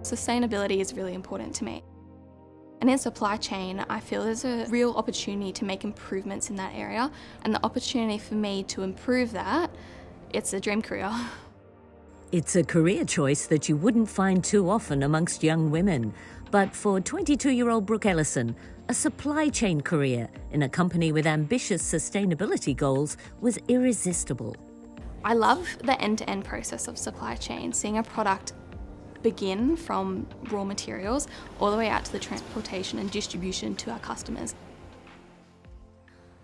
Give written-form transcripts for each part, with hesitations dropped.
Sustainability is really important to me. And in supply chain, I feel there's a real opportunity to make improvements in that area, and the opportunity for me to improve that, it's a dream career. It's a career choice that you wouldn't find too often amongst young women. But for 22-year-old Brooke Ellison, a supply chain career in a company with ambitious sustainability goals was irresistible. I love the end-to-end process of supply chain, seeing a product begin from raw materials all the way out to the transportation and distribution to our customers.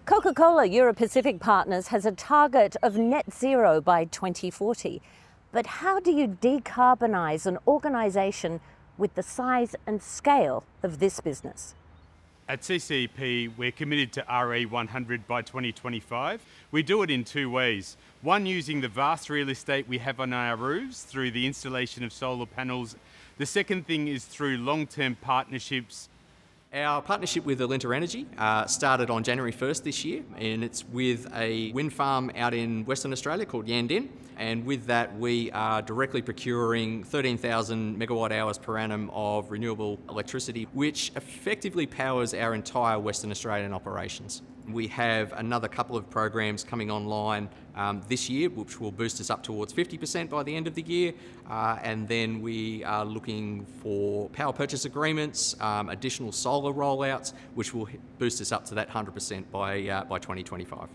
Coca-Cola Euro-Pacific Partners has a target of net zero by 2040. But how do you decarbonise an organisation with the size and scale of this business? At CCEP, we're committed to RE100 by 2025. We do it in two ways. One, using the vast real estate we have on our roofs through the installation of solar panels. The second thing is through long-term partnerships. Our partnership with Alinta Energy started on January 1st this year, and it's with a wind farm out in Western Australia called Yandin. And with that, we are directly procuring 13,000 megawatt hours per annum of renewable electricity, which effectively powers our entire Western Australian operations. We have another couple of programs coming online this year, which will boost us up towards 50% by the end of the year. And then we are looking for power purchase agreements, additional solar rollouts, which will boost us up to that 100% by 2025.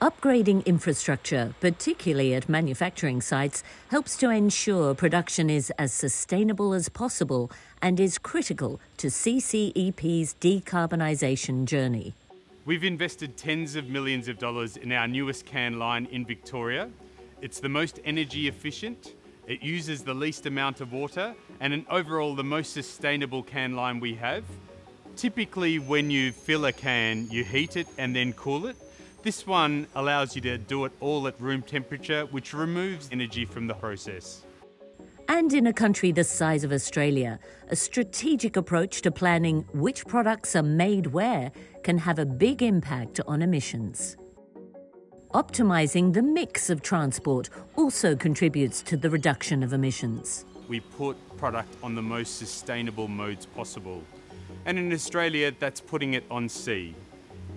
Upgrading infrastructure, particularly at manufacturing sites, helps to ensure production is as sustainable as possible and is critical to CCEP's decarbonisation journey. We've invested tens of millions of dollars in our newest can line in Victoria. It's the most energy efficient, it uses the least amount of water, and overall the most sustainable can line we have. Typically when you fill a can, you heat it and then cool it. This one allows you to do it all at room temperature, which removes energy from the process. And in a country the size of Australia, a strategic approach to planning which products are made where can have a big impact on emissions. Optimising the mix of transport also contributes to the reduction of emissions. We put product on the most sustainable modes possible. And in Australia, that's putting it on sea.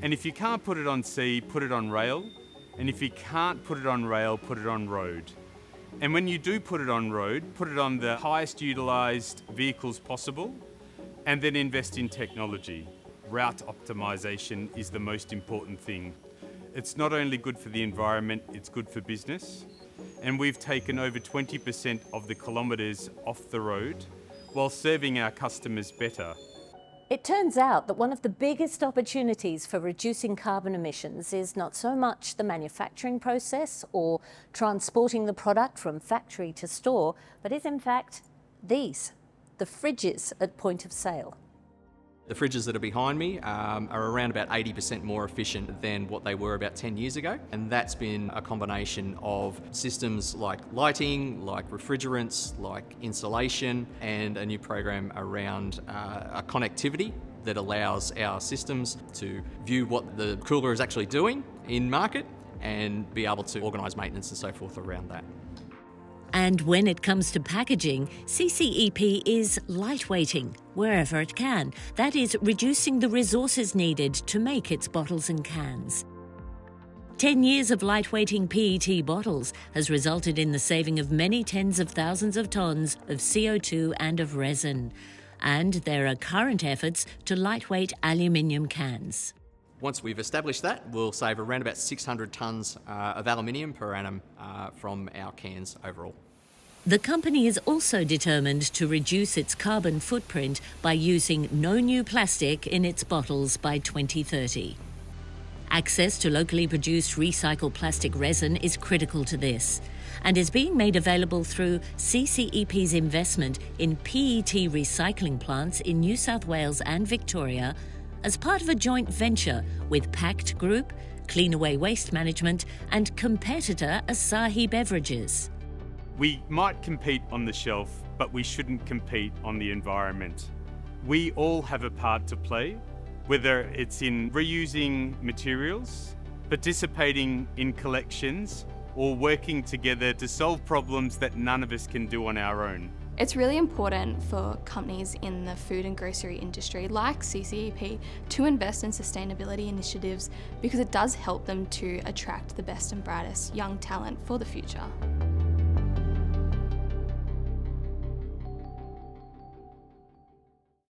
And if you can't put it on sea, put it on rail. And if you can't put it on rail, put it on road. And when you do put it on road, put it on the highest utilised vehicles possible, and then invest in technology. Route optimisation is the most important thing. It's not only good for the environment, it's good for business. And we've taken over 20% of the kilometres off the road while serving our customers better. It turns out that one of the biggest opportunities for reducing carbon emissions is not so much the manufacturing process or transporting the product from factory to store, but is in fact these, the fridges at point of sale. The fridges that are behind me are around about 80% more efficient than what they were about 10 years ago. And that's been a combination of systems like lighting, like refrigerants, like insulation, and a new program around a connectivity that allows our systems to view what the cooler is actually doing in market and be able to organise maintenance and so forth around that. And when it comes to packaging, CCEP is lightweighting wherever it can. That is, reducing the resources needed to make its bottles and cans. 10 years of lightweighting PET bottles has resulted in the saving of many tens of thousands of tonnes of CO2 and of resin. And there are current efforts to lightweight aluminium cans. Once we've established that, we'll save around about 600 tonnes of aluminium per annum from our cans overall. The company is also determined to reduce its carbon footprint by using no new plastic in its bottles by 2030. Access to locally produced recycled plastic resin is critical to this and is being made available through CCEP's investment in PET recycling plants in New South Wales and Victoria as part of a joint venture with Pact Group, Cleanaway Waste Management and competitor Asahi Beverages. We might compete on the shelf, but we shouldn't compete on the environment. We all have a part to play, whether it's in reusing materials, participating in collections, or working together to solve problems that none of us can do on our own. It's really important for companies in the food and grocery industry like CCEP to invest in sustainability initiatives because it does help them to attract the best and brightest young talent for the future.